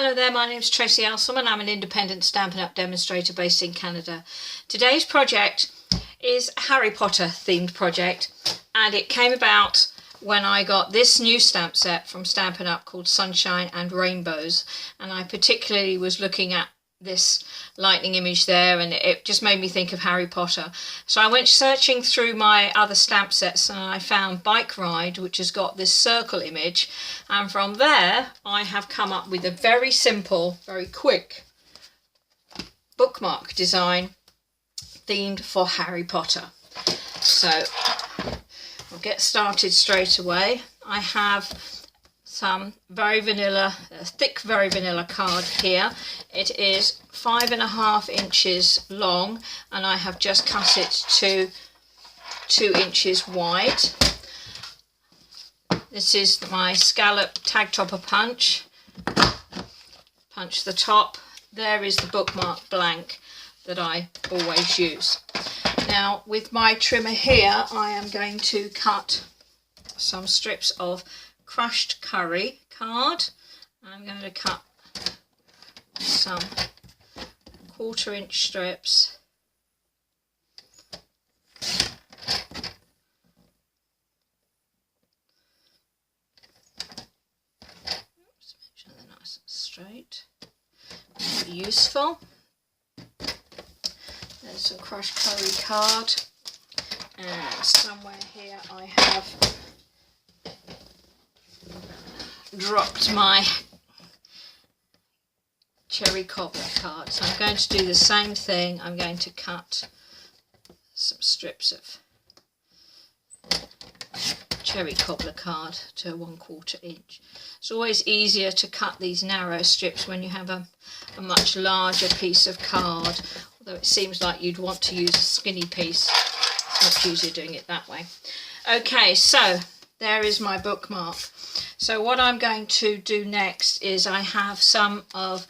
Hello there, my name is Tracy Alsam and I'm an independent Stampin' Up! Demonstrator based in Canada. Today's project is a Harry Potter themed project, and it came about when I got this new stamp set from Stampin' Up! Called Sunshine and Rainbows, and I particularly was looking at this lightning image there and it just made me think of Harry Potter. So I went searching through my other stamp sets and I found Bike Ride, which has got this circle image, and from there I have come up with a very simple, very quick bookmark design themed for Harry Potter. So I'll get started straight away. I have some very vanilla, thick very vanilla card here. It is 5.5 inches long and I have just cut it to 2 inches wide. This is my scallop tag topper punch. Punch the top. There is the bookmark blank that I always use. Now with my trimmer here I am going to cut some strips of crushed curry card. I'm going to cut some 1/4 inch strips . Oops, make sure they're nice and straight. Be useful. There's some crushed curry card, and somewhere here I have dropped my cherry cobbler card. So I'm going to do the same thing. I'm going to cut some strips of cherry cobbler card to 1/4 inch. It's always easier to cut these narrow strips when you have a much larger piece of card, although it seems like you'd want to use a skinny piece. It's much easier doing it that way. Okay, so there is my bookmark. So what I'm going to do next is I have some of,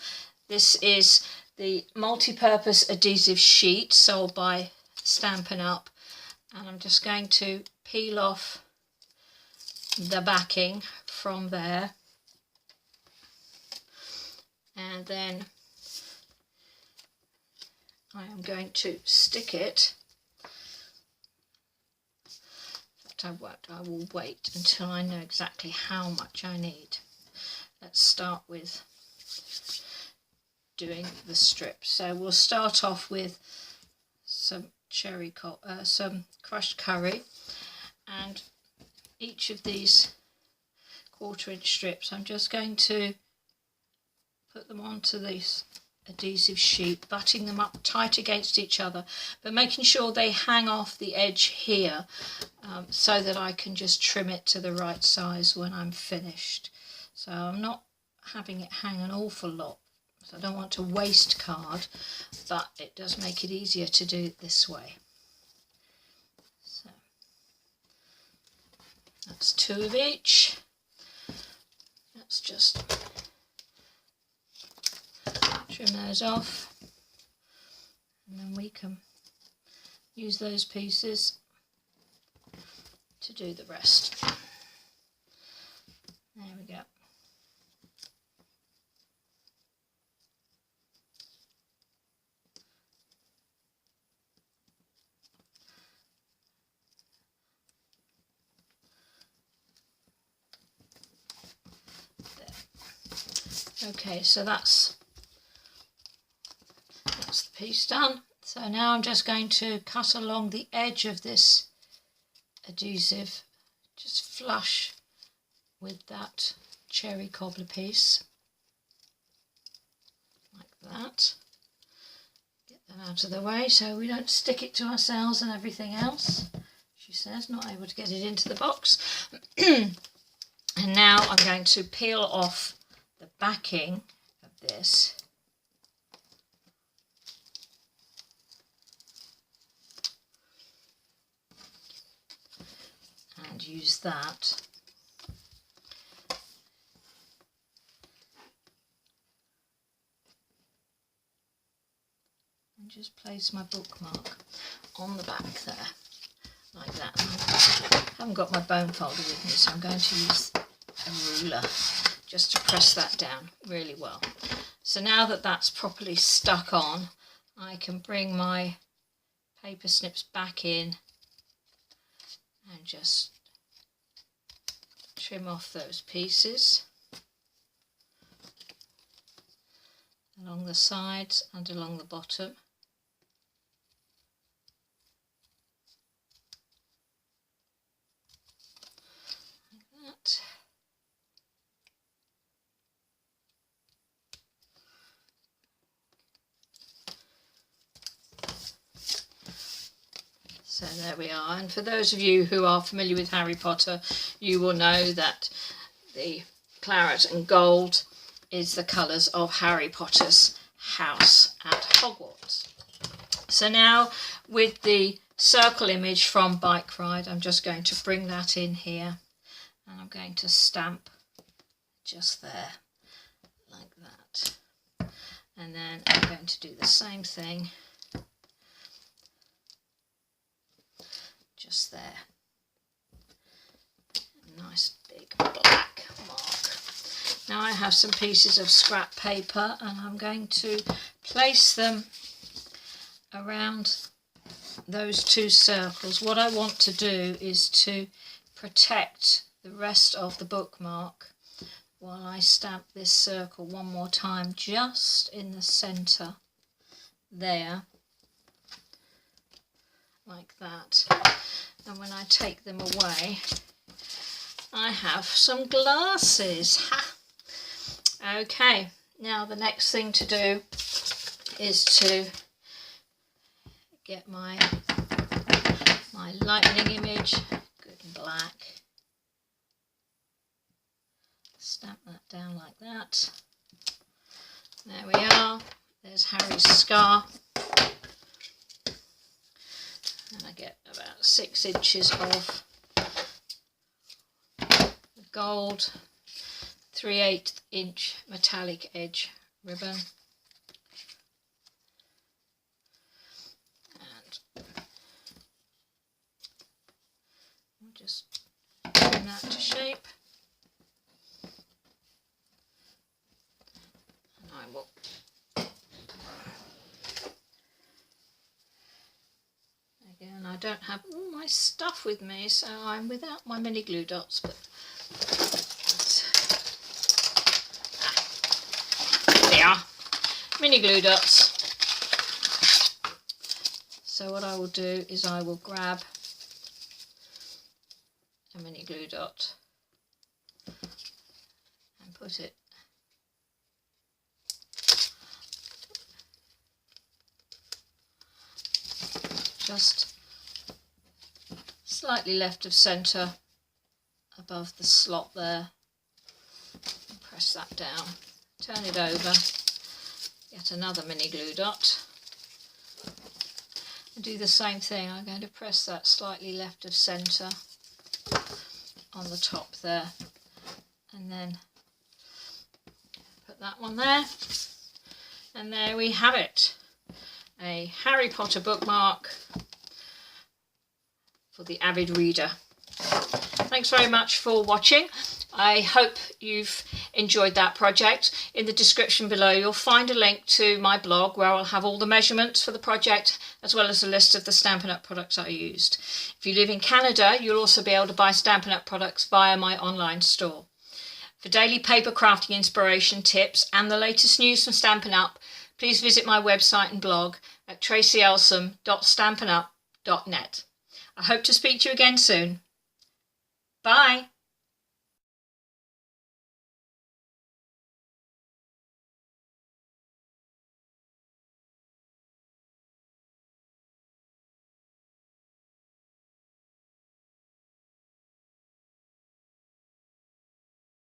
this is the multi-purpose adhesive sheet sold by Stampin' Up! And I'm just going to peel off the backing from there. And then I am going to stick it. I will wait until I know exactly how much I need. Let's start with doing the strips. So we'll start off with some some crushed curry, and each of these 1/4 inch strips I'm just going to put them onto this adhesive sheet, butting them up tight against each other, but making sure they hang off the edge here, so that I can just trim it to the right size when I'm finished. So I'm not having it hang an awful lot, so I don't want to waste card, but it does make it easier to do it this way. So that's 2 of each. Let's just trim those off, and then we can use those pieces to do the rest. There we go. There. Okay, so that's the piece done. So now I'm just going to cut along the edge of this adhesive, just flush with that cherry cobbler piece, like that. Get that out of the way so we don't stick it to ourselves and everything else. She says, not able to get it into the box. And now I'm going to peel off the backing of this. And use that and just place my bookmark on the back there, like that. I haven't got my bone folder with me, so I'm going to use a ruler just to press that down really well. So now that that's properly stuck on, I can bring my paper snips back in and just trim off those pieces along the sides and along the bottom. Like that. So there we are, and for those of you who are familiar with Harry Potter, you will know that the claret and gold is the colours of Harry Potter's house at Hogwarts. So now with the circle image from Bike Ride, I'm just going to bring that in here and I'm going to stamp just there like that. And then I'm going to do the same thing just there. Nice big black mark. Now I have some pieces of scrap paper and I'm going to place them around those two circles. What I want to do is to protect the rest of the bookmark while I stamp this circle one more time just in the centre there, like that. And when I take them away, I have some glasses. Ha! Okay, now the next thing to do is to get my lightning image good and black. Stamp that down like that. There we are. There's Harry's scar. And I get about 6 inches of gold 3/8 inch metallic edge ribbon. And I'll just bring that to shape. And I will again, I don't have all my stuff with me, so I'm without my mini glue dots, but there they are, mini glue dots. So what I will do is I will grab a mini glue dot and put it just slightly left of centre above the slot there, and press that down, turn it over, get another mini glue dot and do the same thing. I'm going to press that slightly left of centre on the top there and then put that one there, and there we have it, a Harry Potter bookmark for the avid reader. Thanks very much for watching. I hope you've enjoyed that project. In the description below you'll find a link to my blog where I'll have all the measurements for the project as well as a list of the Stampin' Up! Products I used. If you live in Canada, you'll also be able to buy Stampin' Up! Products via my online store. For daily paper crafting inspiration, tips and the latest news from Stampin' Up!, please visit my website and blog at tracyelsom.stampinup.net. I hope to speak to you again soon. Bye!